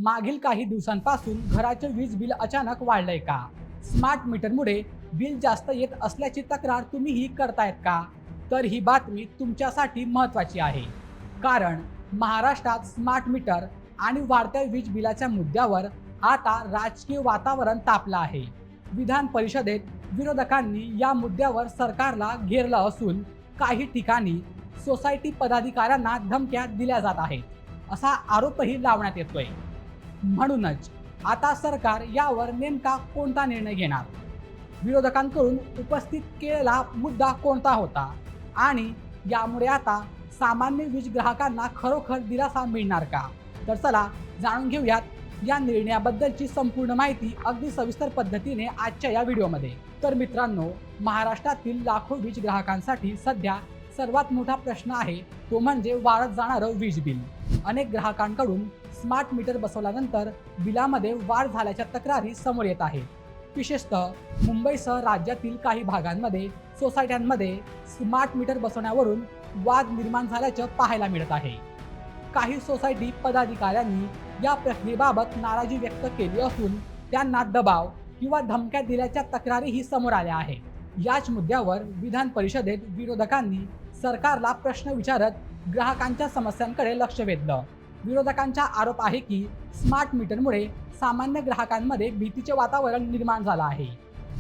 मागील काही दिवसांपासून घराचे वीज बिल अचानक वाढलंय का? स्मार्ट मीटरमुळे बिल जास्त येत असल्याची तक्रार तुम्हीही करतायत का? तर ही बातमी तुमच्यासाठी महत्त्वाची आहे. कारण महाराष्ट्रात स्मार्ट मीटर आणि वाढत्या वीज बिलाच्या मुद्द्यावर आता राजकीय वातावरण तापलं आहे. विधान परिषदेत विरोधकांनी या मुद्द्यावर सरकारला घेरलं असून काही ठिकाणी सोसायटी पदाधिकाऱ्यांना धमक्या दिल्या जात आहेत, असा आरोपही लावण्यात येतोय. म्हणूनच आता सरकार यावर नेमका कोणता निर्णय घेणार? विरोधकांकडून उपस्थित केलेला मुद्दा कोणता होता आणि यामुळे आता सामान्य वीज ग्राहकांना खरोखर दिलासा मिळणार का? तर चला जाणून घेऊयात या निर्णयाबद्दलची संपूर्ण माहिती अगदी सविस्तर पद्धतीने आजच्या या व्हिडिओमध्ये. तर मित्रांनो, महाराष्ट्रातील लाखो वीज ग्राहकांसाठी सध्या सर्वात मोठा प्रश्न आहे तो म्हणजे वाढत जाणारं वीज बिल. अनेक ग्राहकांकडून स्मार्ट मीटर बसवल्यानंतर बिलामध्ये वाढ झाल्याच्या तक्रारी समोर येत आहेत. विशेषतः मुंबईसह राज्यातील काही भागांमध्ये सोसायट्यांमध्ये स्मार्ट मीटर बसवण्यावरून वाद निर्माण झाल्याचं पाहायला मिळत आहे. काही सोसायटी पदाधिकाऱ्यांनी या प्रक्रियेबाबत नाराजी व्यक्त केली असून त्यांना दबाव किंवा धमक्या दिल्याच्या तक्रारीही समोर आल्या आहेत. याच मुद्द्यावर विधान परिषदेत विरोधकांनी सरकारला प्रश्न विचारत ग्राहकांच्या समस्यांकडे लक्ष वेधलं. विरोधकांचा आरोप आहे की स्मार्ट मीटरमुळे सामान्य ग्राहकांमध्ये भीतीचे वातावरण निर्माण झालं आहे.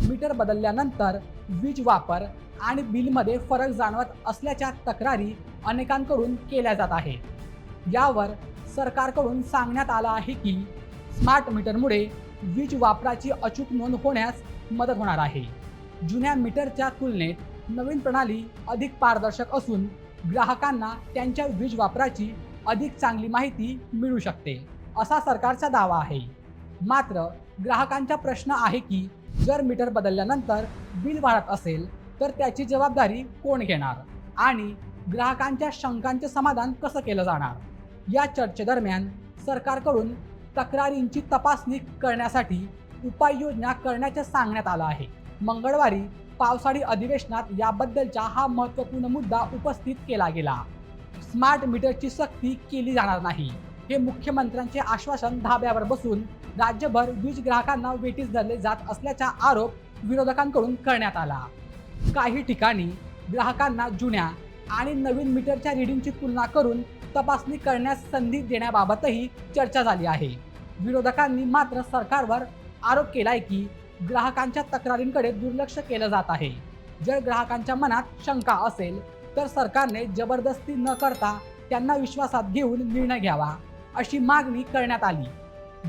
मीटर बदलल्यानंतर वीज वापर आणि बिलमध्ये फरक जाणवत असल्याच्या तक्रारी अनेकांकडून केल्या जात आहेत. यावर सरकारकडून सांगण्यात आलं आहे की स्मार्ट मीटरमुळे वीज वापराची अचूक नोंद होण्यास मदत होणार आहे. जुन्या मीटरच्या तुलनेत नवीन प्रणाली अधिक पारदर्शक असून ग्राहकांना त्यांच्या वीज वापराची अधिक चांगली माहिती मिळू शकते, असा सरकारचा दावा आहे. मात्र ग्राहकांचा प्रश्न आहे की जर मीटर बदलल्यानंतर बिल वाढत असेल तर त्याची जबाबदारी कोण घेणार आणि ग्राहकांच्या शंकांचे समाधान कसं केलं जाणार? या चर्चेदरम्यान सरकारकडून तक्रारींची तपासणी करण्यासाठी उपाययोजना करण्याचे सांगण्यात आलं आहे. मंगळवारी पावसाळी अधिवेशनात याबद्दलचा हा महत्त्वपूर्ण मुद्दा उपस्थित केला गेला. स्मार्ट मीटरची सक्ती केली जाणार नाही, हे मुख्यमंत्र्यांचे आश्वासन धाब्यावर बसून राज्यभर वीज ग्राहकांना वेठीस धरले जात असल्याचा आरोप विरोधकांकडून करण्यात आला. काही ठिकाणी ग्राहकांना जुन्या आणि नवीन मीटरच्या रीडिंगची तुलना करून तपासणी करण्यास संधी देण्याबाबतही चर्चा झाली आहे. विरोधकांनी मात्र सरकारवर आरोप केलाय की ग्राहकांच्या तक्रारींकडे दुर्लक्ष केलं जात आहे. जर ग्राहकांच्या मनात शंका असेल तर सरकारने जबरदस्ती न करता त्यांना विश्वासात घेऊन निर्णय घ्यावा, अशी मागणी करण्यात आली.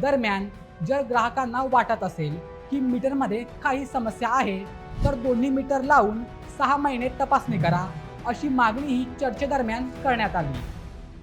दरम्यान जर ग्राहकांना वाटत असेल की मीटरमध्ये काही समस्या आहे तर दोन्ही मीटर लावून 6 महिने तपासणी करा, अशी मागणीही चर्चेदरम्यान करण्यात आली.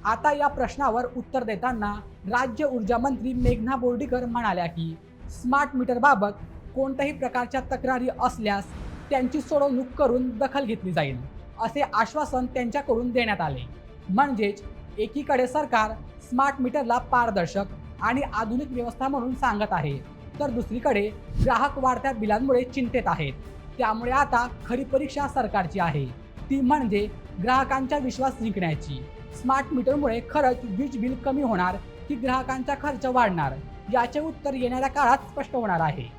आता या प्रश्नावर उत्तर देताना राज्य ऊर्जा मंत्री मेघना बोर्डीकर म्हणाल्या की स्मार्ट मीटरबाबत कोणत्याही प्रकारच्या तक्रारी असल्यास त्यांची सोडवणूक करून दखल घेतली जाईल, असे आश्वासन त्यांच्याकडून देण्यात आले. म्हणजेच एकीकडे सरकार स्मार्ट मीटरला पारदर्शक आणि आधुनिक व्यवस्था म्हणून सांगत आहे, तर दुसरीकडे ग्राहक वाढत्या बिलांमुळे चिंतेत आहेत. त्यामुळे आता खरी परीक्षा सरकारची आहे, ती म्हणजे ग्राहकांचा विश्वास जिंकण्याची. स्मार्ट मीटरमुळे खरंच वीज बिल कमी होणार की ग्राहकांचा खर्च वाढणार, याचे उत्तर येणाऱ्या काळात स्पष्ट होणार आहे.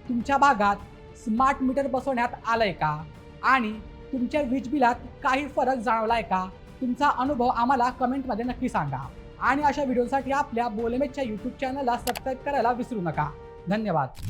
तुमच्या भागात स्मार्ट मीटर बसवण्यात आलंय का आणि तुमच्या वीज बिलात काही फरक जाणवलाय का? तुमचा अनुभव आम्हाला कमेंटमध्ये नक्की सांगा. आणि अशा व्हिडिओसाठी आपल्या बोलेमेच्या यूट्यूब चॅनलला सबस्क्राईब करायला विसरू नका. धन्यवाद.